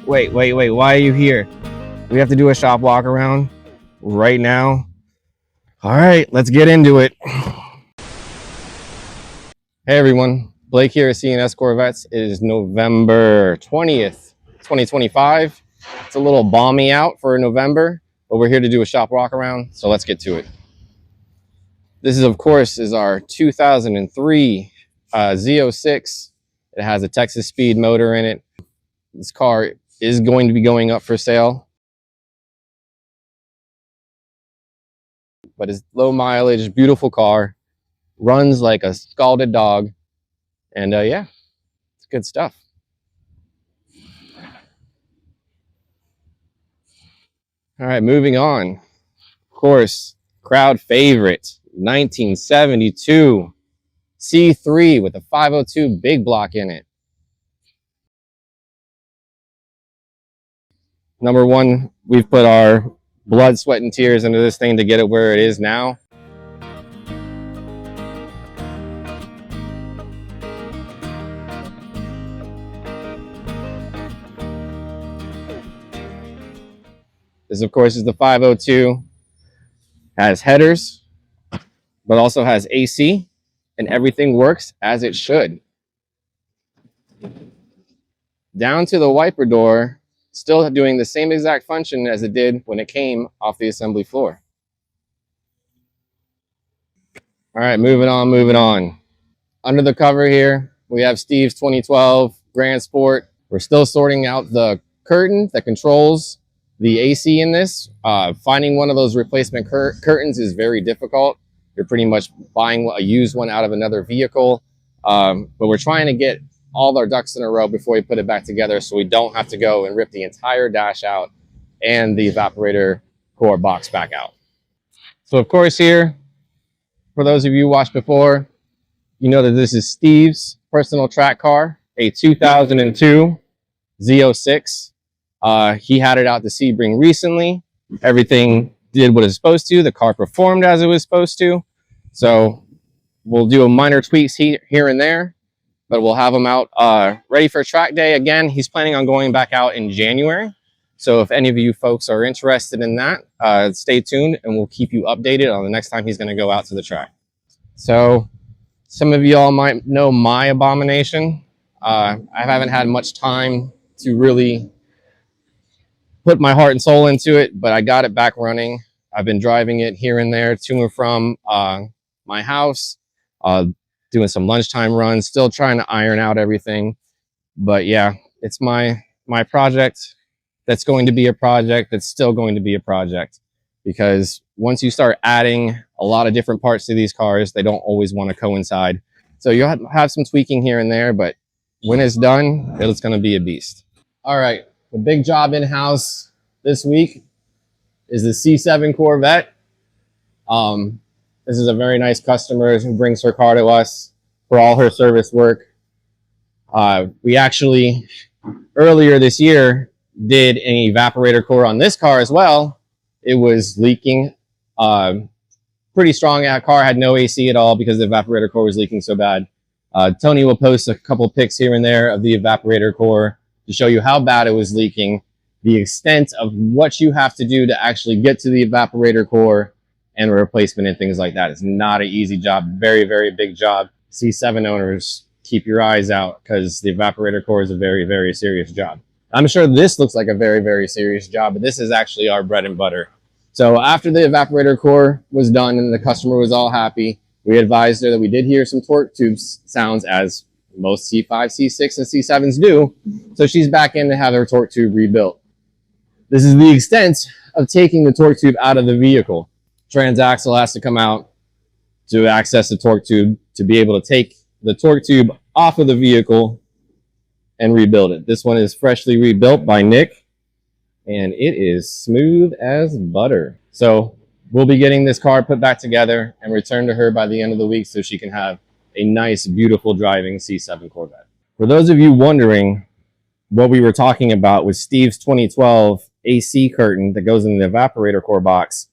Wait, why are you here? We have to do a shop walk around right now. All right, let's get into it. Hey everyone, Blake here at C&S Corvettes. It is November 20th, 2025. It's a little balmy out for November, but we're here to do a shop walk around, so let's get to it. This is, of course, our 2003 Z06. It has a Texas Speed motor in it. This car is going to be going up for sale, but it's low mileage, beautiful car, runs like a scalded dog, and yeah, it's good stuff. All right, moving on. Of course, crowd favorite, 1972 C3 with a 502 big block in it. Number one, we've put our blood, sweat, and tears into this thing to get it where it is now. This, of course, is the 502. Has headers, but also has AC, and everything works as it should. Down to the wiper door, still doing the same exact function as it did when it came off the assembly floor. All right, moving on. Under the cover here, we have Steve's 2012 Grand Sport. We're still sorting out the curtain that controls the AC in this. Finding one of those replacement curtains is very difficult. You're pretty much buying a used one out of another vehicle. But we're trying to get all our ducks in a row before we put it back together so we don't have to go and rip the entire dash out and the evaporator core box back out. So of course here, for those of you who watched before, you know that this is Steve's personal track car, a 2002 Z06. He had it out to Sebring recently. Everything did what it was supposed to. The car performed as it was supposed to. So we'll do a minor tweaks here and there, but we'll have him out ready for track day. Again, he's planning on going back out in January. So if any of you folks are interested in that, stay tuned and we'll keep you updated on the next time he's going to go out to the track. So some of you all might know my abomination. I haven't had much time to really put my heart and soul into it, but I got it back running. I've been driving it here and there to and from my house, doing some lunchtime runs, still trying to iron out everything. But yeah, it's my project that's going to be a project that's still going to be a project, because once you start adding a lot of different parts to these cars, they don't always want to coincide. So you'll have some tweaking here and there, but when it's done, it's going to be a beast. All right. The big job in-house this week is the C7 Corvette. This is a very nice customer who brings her car to us for all her service work. We actually, earlier this year, did an evaporator core on this car as well. It was leaking pretty strong. That car had no AC at all because the evaporator core was leaking so bad. Tony will post a couple pics here and there of the evaporator core to show you how bad it was leaking, the extent of what you have to do to actually get to the evaporator core and replacement and things like that. It's not an easy job, very, very big job. C7 owners, keep your eyes out because the evaporator core is a very, very serious job. I'm sure this looks like a very, very serious job, but this is actually our bread and butter. So after the evaporator core was done and the customer was all happy, we advised her that we did hear some torque tube sounds, as most C5, C6, and C7s do. So she's back in to have her torque tube rebuilt. This is the extent of taking the torque tube out of the vehicle. Transaxle has to come out to access the torque tube to be able to take the torque tube off of the vehicle and rebuild it. This one is freshly rebuilt by Nick, and it is smooth as butter. So we'll be getting this car put back together and returned to her by the end of the week so she can have a nice, beautiful driving C7 Corvette. For those of you wondering what we were talking about with Steve's 2012 AC curtain that goes in the evaporator core box,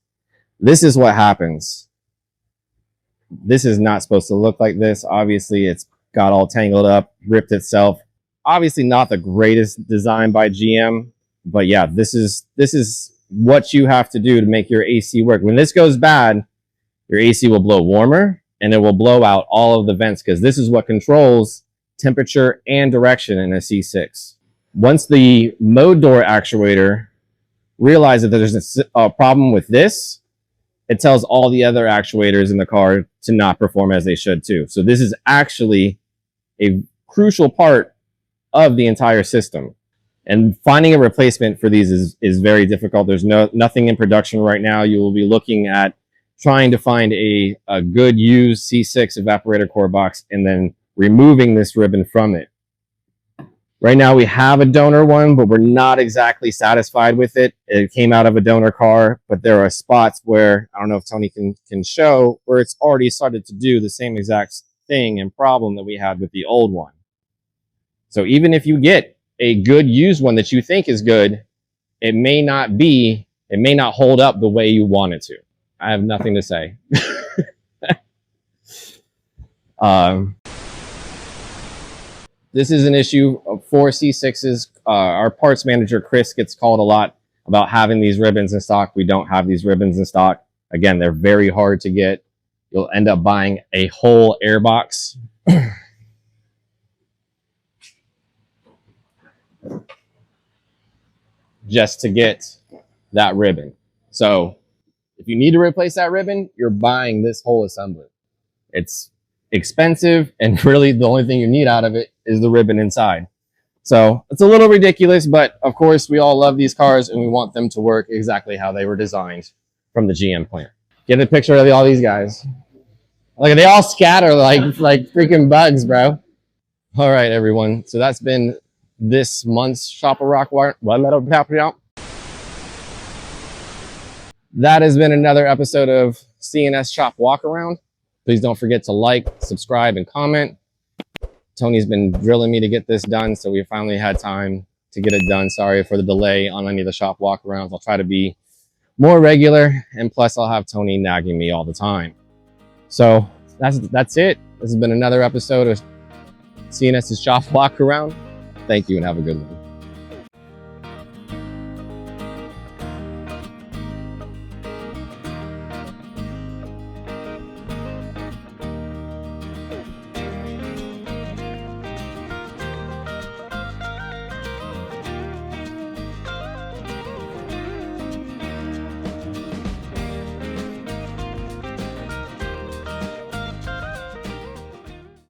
this is what happens. This is not supposed to look like this. Obviously, it's got all tangled up, ripped itself. Obviously not the greatest design by GM, but yeah, this is what you have to do to make your AC work. When this goes bad, your AC will blow warmer and it will blow out all of the vents, because this is what controls temperature and direction in a C6. Once the mode door actuator realizes that there's a problem with this, it tells all the other actuators in the car to not perform as they should too. So this is actually a crucial part of the entire system. And finding a replacement for these is very difficult. There's nothing in production right now. You will be looking at trying to find a good used C6 evaporator core box and then removing this ribbon from it. Right now we have a donor one, but we're not exactly satisfied with it. It came out of a donor car, but there are spots where, I don't know if Tony can show, where it's already started to do the same exact thing and problem that we had with the old one. So even if you get a good used one that you think is good, it may not hold up the way you want it to. I have nothing to say. This is an issue for C6s. Our parts manager, Chris, gets called a lot about having these ribbons in stock. We don't have these ribbons in stock. Again, they're very hard to get. You'll end up buying a whole air box. Just to get that ribbon. So if you need to replace that ribbon, you're buying this whole assembly. It's expensive, and really the only thing you need out of it is the ribbon inside. So it's a little ridiculous, but of course we all love these cars and we want them to work exactly how they were designed from the GM plant. Get a picture of all these guys. Like, they all scatter like freaking bugs, bro. All right, everyone. So that's been this month's Shop a Rock. That has been another episode of C&S Shop Walk Around. Please don't forget to like, subscribe, and comment. Tony's been drilling me to get this done, so we finally had time to get it done. Sorry for the delay on any of the shop walk-arounds. I'll try to be more regular, and plus I'll have Tony nagging me all the time. So that's it. This has been another episode of C&S's Shop Walk Around. Thank you and have a good one.